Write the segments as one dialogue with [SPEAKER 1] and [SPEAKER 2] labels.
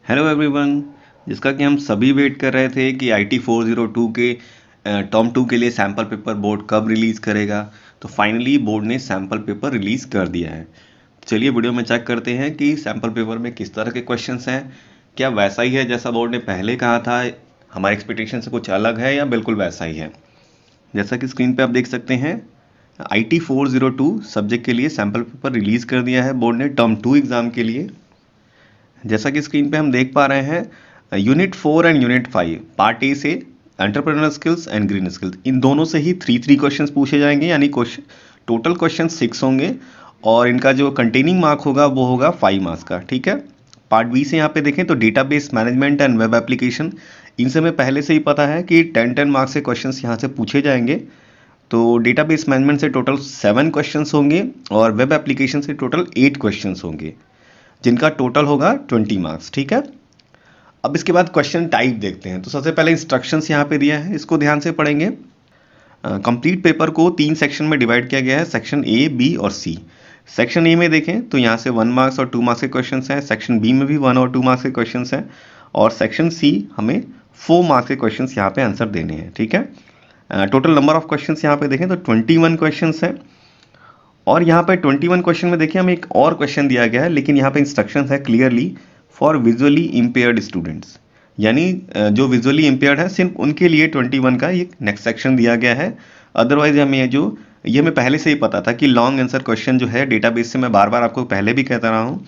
[SPEAKER 1] Hello everyone. जिसका कि हम सभी वेट कर रहे थे कि IT 402 के टर्म 2 के लिए सैम्पल पेपर बोर्ड कब रिलीज़ करेगा। तो फाइनली बोर्ड ने सैम्पल पेपर रिलीज़ कर दिया है। चलिए वीडियो में चेक करते हैं कि सैम्पल पेपर में किस तरह के क्वेश्चंस हैं। क्या वैसा ही है जैसा बोर्ड ने पहले कहा था, हमारे एक्सपेक्टेशन से कुछ अलग है या बिल्कुल वैसा ही है। जैसा कि स्क्रीन पे आप देख सकते हैं, IT 402 सब्जेक्ट के लिए सैम्पल पेपर रिलीज़ कर दिया है बोर्ड ने टर्म 2 एग्ज़ाम के लिए। जैसा कि स्क्रीन पे हम देख पा रहे हैं, unit 4 and unit 5 part A से entrepreneur skills and green skills, इन दोनों से ही 3 क्वेश्चंस पूछे जाएंगे, यानी टोटल क्वेश्चन 6 होंगे और इनका जो कंटेनिंग मार्क होगा वो होगा 5 मार्क्स का। ठीक है। पार्ट बी से यहाँ पे देखें तो database management and web application, इनसे हमें पहले से ही पता है कि 10 मार्क्स के क्वेश्चन यहाँ से पूछे जाएंगे। तो डेटाबेस मैनेजमेंट से टोटल 7 क्वेश्चंस होंगे और वेब एप्लीकेशन से टोटल 8 क्वेश्चंस होंगे, जिनका टोटल होगा 20 मार्क्स। ठीक है। अब इसके बाद क्वेश्चन टाइप देखते हैं। तो सबसे पहले इंस्ट्रक्शंस यहाँ पे दिया है, इसको ध्यान से पढ़ेंगे। कंप्लीट पेपर को 3 सेक्शन में डिवाइड किया गया है, सेक्शन ए, बी और सी। सेक्शन ए में देखें तो यहाँ से 1 मार्क्स और 2 मार्क्स के क्वेश्चन हैं। सेक्शन बी में भी 1 और 2 मार्क्स के क्वेश्चन हैं और सेक्शन सी हमें 4 मार्क्स के क्वेश्चन यहाँ पे आंसर देने हैं। ठीक है। टोटल नंबर ऑफ क्वेश्चन यहाँ पे देखें तो 21 क्वेश्चन हैं और यहाँ पे 21 क्वेश्चन में देखिए हमें एक और क्वेश्चन दिया गया है, लेकिन यहाँ पे इंस्ट्रक्शंस है clearly for visually impaired students, यानी जो विजुअली इम्पेयर्ड है सिर्फ उनके लिए 21 का ये नेक्स्ट सेक्शन दिया गया है। अदरवाइज हमें पहले से ही पता था कि लॉन्ग आंसर क्वेश्चन जो है डेटाबेस से, मैं बार बार आपको पहले भी कहता रहा हूँ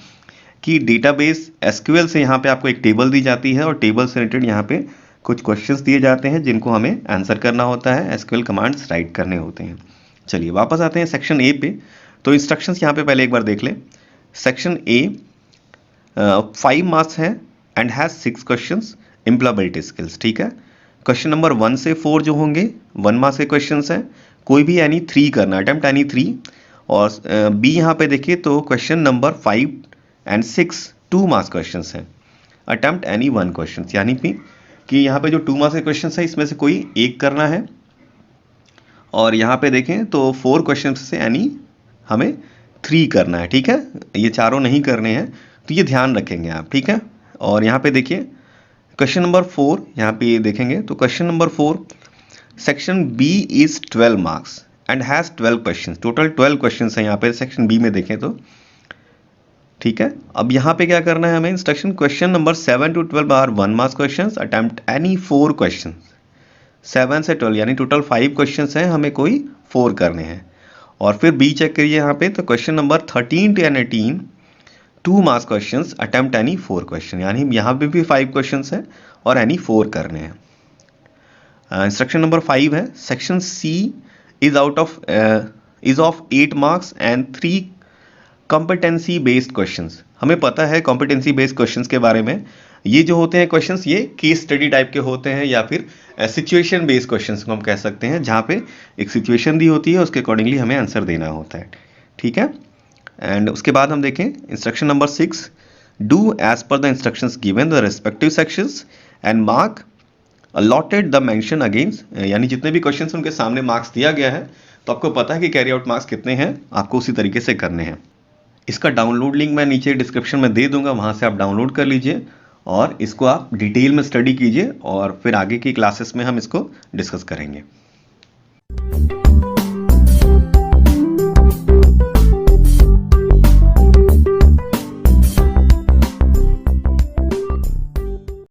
[SPEAKER 1] कि डेटाबेस SQL से यहाँ पे आपको एक टेबल दी जाती है और टेबल से रिलेटेड यहाँ पे कुछ क्वेश्चंस दिए जाते हैं जिनको हमें आंसर करना होता है, SQL कमांड्स राइट करने होते हैं। चलिए वापस आते हैं सेक्शन ए पे। तो इंस्ट्रक्शंस यहाँ पे पहले एक बार देख लें। सेक्शन ए 5 मार्क्स है and has 6 questions, employability skills. ठीक है। क्वेश्चन नंबर 1 से 4 जो होंगे 1 मार्क्स के क्वेश्चंस हैं, कोई भी एनी 3 करना, अटेम्प्ट एनी 3। और बी यहाँ पे देखिए तो question number 5 and 6 2 marks question हैं, अटेम्प्ट एनी 1 क्वेश्चन, यानी कि यहाँ पे जो 2 मार्क्स के क्वेश्चन है इसमें से कोई एक करना है। और यहाँ पे देखें तो 4 क्वेश्चन से एनी हमें 3 करना है। ठीक है। ये चारों नहीं करने हैं, तो ये ध्यान रखेंगे आप। ठीक है। और यहाँ पे देखिए क्वेश्चन नंबर 4 यहाँ पे देखेंगे तो question number 4 section B is 12 marks and has 12 question, total 12 question है यहाँ पे सेक्शन बी में देखें तो। ठीक है। अब यहाँ पे क्या करना है हमें, instruction question number 7 to 12 are 1 marks question, attempt any 4 question. 7 से 12 यानी टोटल 5 क्वेश्चन हैं, हमें कोई 4 करने हैं। और फिर बी चेक करिए यहाँ पे तो question number 13 to 18 2 marks question, attempt any 4 question, यानी यहाँ पे भी 5 क्वेश्चन हैं और एनी 4 करने हैं। इंस्ट्रक्शन नंबर 5 है section C is of 8 marks and 3 competency based questions. हमें पता है कॉम्पिटेंसी बेस्ड क्वेश्चंस के बारे में, ये जो होते हैं क्वेश्चंस ये केस स्टडी टाइप के होते हैं या फिर सिचुएशन बेस्ड क्वेश्चंस को हम कह सकते हैं, जहाँ पे एक सिचुएशन दी होती है उसके अकॉर्डिंगली हमें आंसर देना होता है। ठीक है। एंड उसके बाद हम देखें instruction number 6, do as per the instructions given the respective sections and mark allotted the mention against, यानी जितने भी क्वेश्चंस उनके सामने मार्क्स दिया गया है तो आपको पता है कि कैरी आउट मार्क्स कितने हैं, आपको उसी तरीके से करने हैं। इसका डाउनलोड लिंक मैं नीचे डिस्क्रिप्शन में दे दूंगा, वहाँ से आप डाउनलोड कर लीजिए और इसको आप डिटेल में स्टडी कीजिए और फिर आगे की क्लासेस में हम इसको डिस्कस करेंगे।